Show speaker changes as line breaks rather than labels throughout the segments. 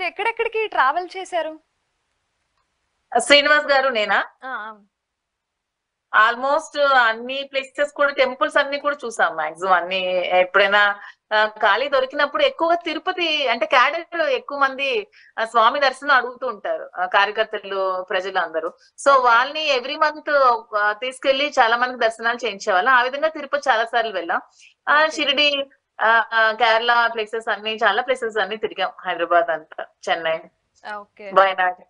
మీరు ఎక్కడెక్కడికి ట్రావెల్ చేశారు?
శ్రీనివాస్ గారు నేనా?
ఆ!
ఆల్మోస్ట్ అన్ని ప్లేసెస్ కూడా, టెంపుల్స్ అన్ని కూడా చూసాం మాక్సిమం అన్ని. ఎప్పుడైనా ఖాళీ దొరికినప్పుడు ఎక్కువగా తిరుపతి అంటే క్యాడర్ ఎక్కువ మంది స్వామి దర్శనం అడుగుతూ ఉంటారు, కార్యకర్తలు ప్రజలు అందరూ. So
okay.
వాళ్ళని ఎవ్రీ మంత్ తీసుకెళ్లి చాలా మందికి దర్శనాలు చేయించేవాళ్ళం. ఆ విధంగా తిరుపతి చాలా సార్లు వెళ్ళాం.
ఓకే.
షిరిడి, కేరళ ప్లేసెస్ అన్ని, చాలా ప్లేసెస్ అన్ని తిరిగాం. హైదరాబాద్ అంతా, చెన్నై,
ఓకే.
వయనాడ్.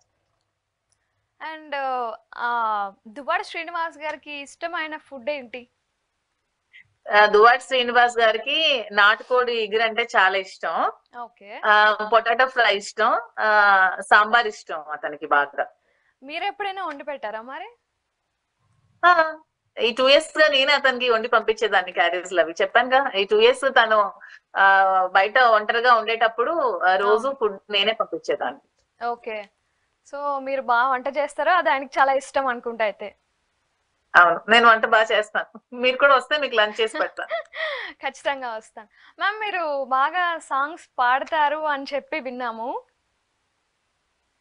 అండ్ దువ్వాడ శ్రీనివాస్ గారికి ఇష్టమైన ఫుడ్ ఏంటి?
దువ్వాడ శ్రీనివాస్ గారికి నాటుకోడి ఇగురు అంటే చాలా ఇష్టం.
ఓకే.
పొటాటో ఫ్రై ఇష్టం. సాంబార్ ఇష్టం అతనికి బాగా.
మీరెప్పుడైనా వండి పెట్టారా మరి?
ఆ, ఈ 2 years గా నేనే అతనికి వండి పంపించేదాన్ని క్యారేజ్లు అవి. చెప్పానుగా, ఈ 2 years తను ఆ బయట ఒంటరిగా ఉండేటప్పుడు రోజు
అవును.
ఫుడ్ నేనే పంపించేదాన్ని.
ఓకే. సో మీరు బాగా వంట చేస్తారా? అది ఆయనకి చాలా ఇష్టం అనుకుంటా అయితే.
అవును, నేను వంట బాగా చేస్తాను. మీరు కూడా వస్తే మీకు లంచ్ చేసి పెడతాను.
ఖచ్చితంగా వస్తాను. మ్యామ్ మీరు బాగా సాంగ్స్ పాడతారు అని చెప్పి విన్నాము.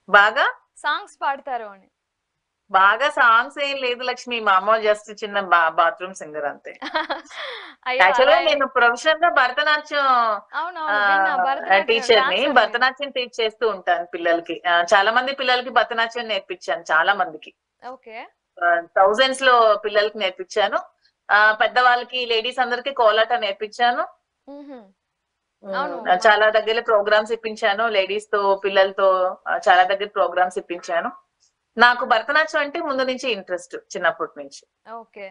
బాగా
సాంగ్స్ పాడతారు అని.
బాగా సాంగ్స్ ఏం లేదు లక్ష్మి, మామూలు జస్ట్ చిన్న బాత్రూమ్ సింగర్ అంతే.
అయ్యో!
యాక్చువల్గా
అలా
నేను ప్రొఫెషనల్ గా భరతనాట్యం
అవునవును. విన్నా. భరతనాట్యం
టీచర్ ని.
డాన్సర్ మీరు.
భరతనాట్యం టీచ్ చేస్తూ ఉంటాను పిల్లలకి. చాలా మంది పిల్లలకి భరతనాట్యం నేర్పించాను, చాలా మందికి.
ఓకే.
థౌజండ్స్ లో పిల్లలకి నేర్పించాను. పెద్దవాళ్ళకి, లేడీస్ అందరికి కోలాట నేర్పించాను.
హుహు. అవును.
చాలా దగ్గర ప్రోగ్రామ్స్ ఇప్పించాను, లేడీస్ తో పిల్లలతో చాలా దగ్గర ప్రోగ్రామ్స్ ఇప్పించాను. నాకు భరతనాట్యం అంటే ముందు నుంచి ఇంట్రెస్ట్, చిన్నప్పటి నుంచి.
ఓకే.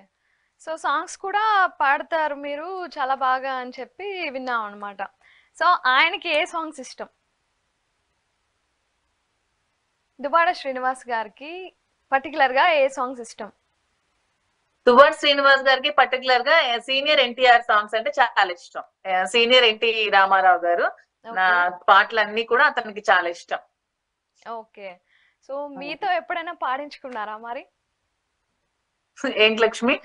సో సాంగ్స్ కూడా పాడతారు మీరు చాలా బాగా అని చెప్పి విన్నాం అన్నమాట. సో ఆయనకి ఏ సాంగ్స్ ఇష్టం? దువ్వాడ శ్రీనివాస్ గారికి పర్టికులర్ గా ఏ సాంగ్స్ ఇష్టం?
దువ్వాడ శ్రీనివాస్ గారికి పర్టికులర్ గా సీనియర్ ఎన్టీఆర్ సాంగ్స్ అంటే చాలా ఇష్టం. సీనియర్ ఎన్టీ రామారావు గారు నా
ఓకే.
పాటలన్నీ కూడా అతనికి చాలా ఇష్టం.
ఓకే. సో మీతో ఎప్పుడైనా పాడించుకున్నారా మరి?
ఏంటి లక్ష్మి?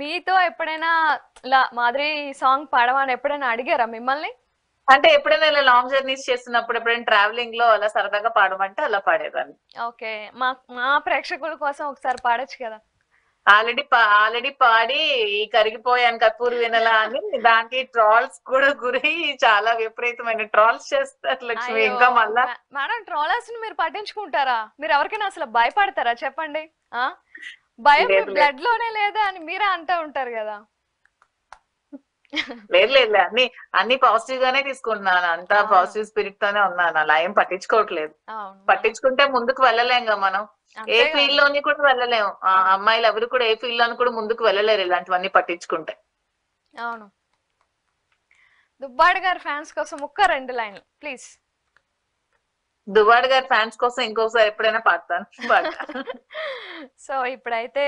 మీతో ఎప్పుడైనా ఇలా మాదిరి సాంగ్ పాడమని ఎప్పుడైనా అడిగారా మిమ్మల్ని?
అంటే ఎప్పుడైనా ఇలా లాంగ్ జర్నీస్ చేస్తున్నప్పుడు, ఎప్పుడైనా ట్రావెలింగ్ లో అలా సరదాగా పాడమంటే అలా పాడేదాన్ని.
ఓకే. మా మా ప్రేక్షకుల కోసం ఒకసారి పాడొచ్చు కదా.
ఆల్రెడీ పాడి ఈ కరిగిపోయాను కపూర్ వినలా అని దానికి ట్రాల్స్ కూడా గురై చాలా విపరీతమైన ట్రాల్స్ చేస్తారు లక్ష్మి.
అయ్యో!
ఇంకా మళ్ళా
మేడం ట్రోలర్స్ ని మీరు పట్టించుకుంటారా? మీరు ఎవరికైనా అసలు భయపడతారా చెప్పండి? ఆ భయం మీ
లేదు లేదు
బ్లడ్ లోనే లేదా అని మీరే అంటూ ఉంటారు కదా.
లేదు లేదు అన్ని అన్ని పాజిటివ్ గానే తీసుకుంటున్నాను. అంతా
అవును.
పాజిటివ్ స్పిరిట్ తోనే ఉన్నాను. అలా ఏం పట్టించుకోవట్లేదు.
అవును.
పట్టించుకుంటే ముందుకు వెళ్ళలేంగా మనం. ఏ
అంతే
ఫీల్డ్
కదా.
లోని కూడా వెళ్ళలేము.
అవును.
అమ్మాయిలు ఎవరు కూడా ఏ ఫీల్డ్ లోని కూడా ముందుకు వెళ్ళలేరు ఇలాంటివన్నీ పట్టించుకుంటే.
అవును. దుబ్బాడు గారి ఫ్యాన్స్ కోసం ఒక్క 2 లైన్లు ప్లీజ్.
దువ్వాడ గారి ఫ్యాన్స్ కోసం ఇంకొకసారి ఎప్పుడైనా పాడతాను, పాడతా.
సో ఇప్పుడైతే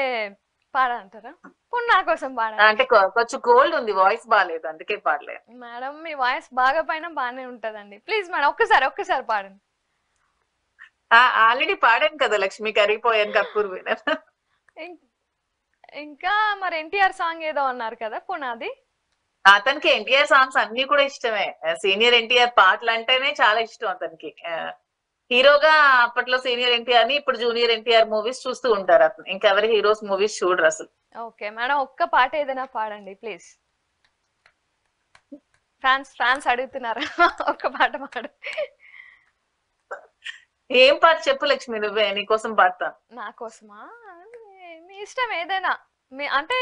పాడంటారా? పోనీ నా కోసం పాడండి.
అంటే కొంచెం కోల్డ్ ఉంది, వాయిస్ బాగాలేదు, అందుకే పాడలేదు.
మేడం మీ వాయిస్ బాగా పైన బాగానే ఉంటదండి. ప్లీజ్ మేడం ఒక్కసారి పాడండి.
ఆల్రెడీ పాడాను కదా లక్ష్మి, కరిగిపోయాను కపూర్ వినలా.
ఇం- ఇంకా మరి ఎన్టీఆర్ సాంగ్ ఏదో అన్నారు కదా పునాది.
అతనికి ఎన్టీఆర్ సాంగ్స్ అన్ని కూడా ఇష్టమే. సీనియర్ ఎన్టీఆర్ పాటలు అంటేనే చాలా ఇష్టం అతనికి. హీరోగా అప్పట్లో సీనియర్ ఎన్టీఆర్ ని, ఇప్పుడు జూనియర్ ఎన్టీఆర్ మూవీస్ చూస్తూ ఉంటారు అతను. ఇంకెవరి హీరోస్ మూవీస్ చూడరు అసలు.
ఓకే మేడం ఒక్క పాట ఏదైనా పాడండి ప్లీజ్. ఫ్యాన్స్ అడుగుతున్నారు. ఒక్క పాట పాడు.
ఏం పాట చెప్పు లక్ష్మి, నువ్వే, నీకోసం పాడతాను.
నా కోసమా? మీ ఇష్టం ఏదైనా. అంటే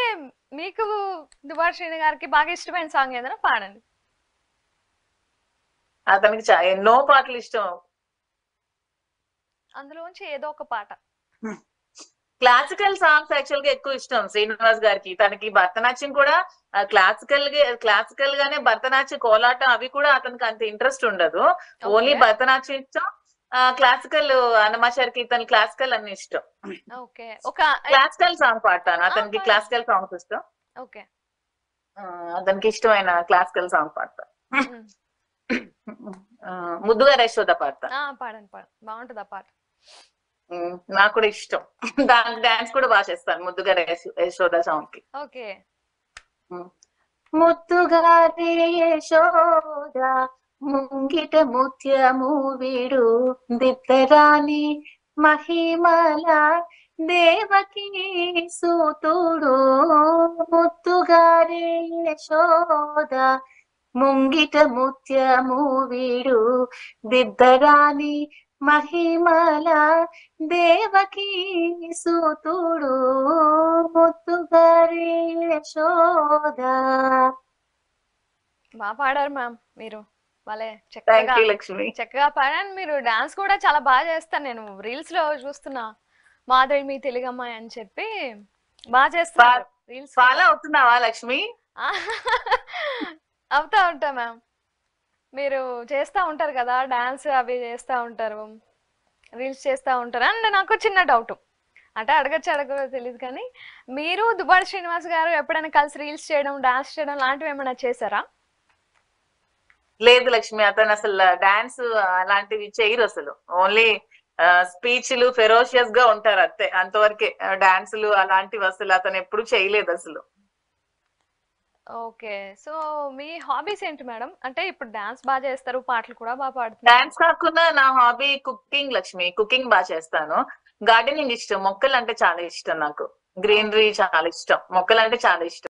మీకు దుబార్ శ్రీని గారికి బాగా ఇష్టమైన సాంగ్ ఏదైనా పాడండి.
అతనికి ఎన్నో పాటలు ఇష్టం.
అందులోంచి ఏదో ఒక పాట.
క్లాసికల్ సాంగ్స్ యాక్చువల్ గా ఎక్కువ ఇష్టం శ్రీనివాస్ గారికి. తనకి భరతనాట్యం కూడా క్లాసికల్ గానే, భరతనాట్యం, కోలాటం అవి కూడా అతనికి అంత ఇంట్రెస్ట్ ఉండదు. Only
okay.
భరతనాట్యం ఇష్టం. క్లాసికల్, అన్నమాచారి కీర్తన, క్లాసికల్ అన్ని ఇష్టం.
ఓకే. ఒక
క్లాసికల్ సాంగ్ పాడతాను, అతనికి
పాడండి.
క్లాసికల్ సాంగ్స్ ఇష్టం.
ఓకే.
అతనికి ఇష్టమైన క్లాసికల్ సాంగ్ పాడతాను.
ఉమ్.
ముద్దుగా యశోద పాడతాను.
పాడండి బాగుంటుంది ఆ పాట.
నాకు కూడా ఇష్టం. దానికి డాన్స్ కూడా బాగా చేస్తాను, ముద్దుగా యశోద సాంగ్ కి.
ఓకే.
ముద్దుగా యశోద ముంగిట ముత్యము వీడు దిద్దరాని మహిమల దేవకి సూతుడు ముత్తుగారే యశోద ముంగిట ముత్యము వీడు దిద్దరాని మహిమల దేవకి సూతుడు ముత్తుగారే యశోద.
బాగా పాడారు మ్యామ్ మీరు, భలే
థ్యాంక్
చక్కగా
యూ లక్ష్మి.
చక్కగా పాడాను. మీరు డాన్స్ కూడా చాలా బాగా చేస్తాను, నేను రీల్స్ లో చూస్తున్నా. మాధవి మీ తెలుగు అమ్మాయి అని చెప్పి బాగా చేస్తున్నారు రీల్స్.
ఫాలో అవుతున్నావా లక్ష్మి?
అవుతా ఉంటా మ్యామ్. మీరు చేస్తా ఉంటారు కదా డాన్స్, అవి చేస్తా ఉంటారు, రీల్స్ చేస్తా ఉంటారు. అండ్ నాకు చిన్న డౌట్, అంటే అడగచ్చో తెలియదు కానీ, మీరు దుబాడి శ్రీనివాస్ గారు ఎప్పుడైనా కలిసి రీల్స్ చేయడం, డాన్స్ చేయడం లాంటివి ఏమైనా చేశారా?
లేదు లక్ష్మి, అతను అసలు డాన్స్ అలాంటివి చేయరు అసలు. ఓన్లీ స్పీచ్లు ఫెరోషియస్ గా ఉంటారు అంతే, అంతవరకే. డాన్సులు అలాంటివి అసలు అతను ఎప్పుడు చేయలేదు అసలు.
ఓకే. సో మీ హాబీస్ ఏంటి మేడం? అంటే ఇప్పుడు డాన్స్ బాగా చేస్తారు, పాటలు కూడా బాగా పాడుతున్నారు.
డాన్స్ కాకుండా నా హాబీ కుకింగ్ లక్ష్మి. కుకింగ్ బాగా చేస్తాను. గార్డెనింగ్ ఇష్టం, మొక్కలు అంటే చాలా ఇష్టం నాకు. గ్రీనరీ చాలా ఇష్టం, మొక్కలు అంటే చాలా ఇష్టం.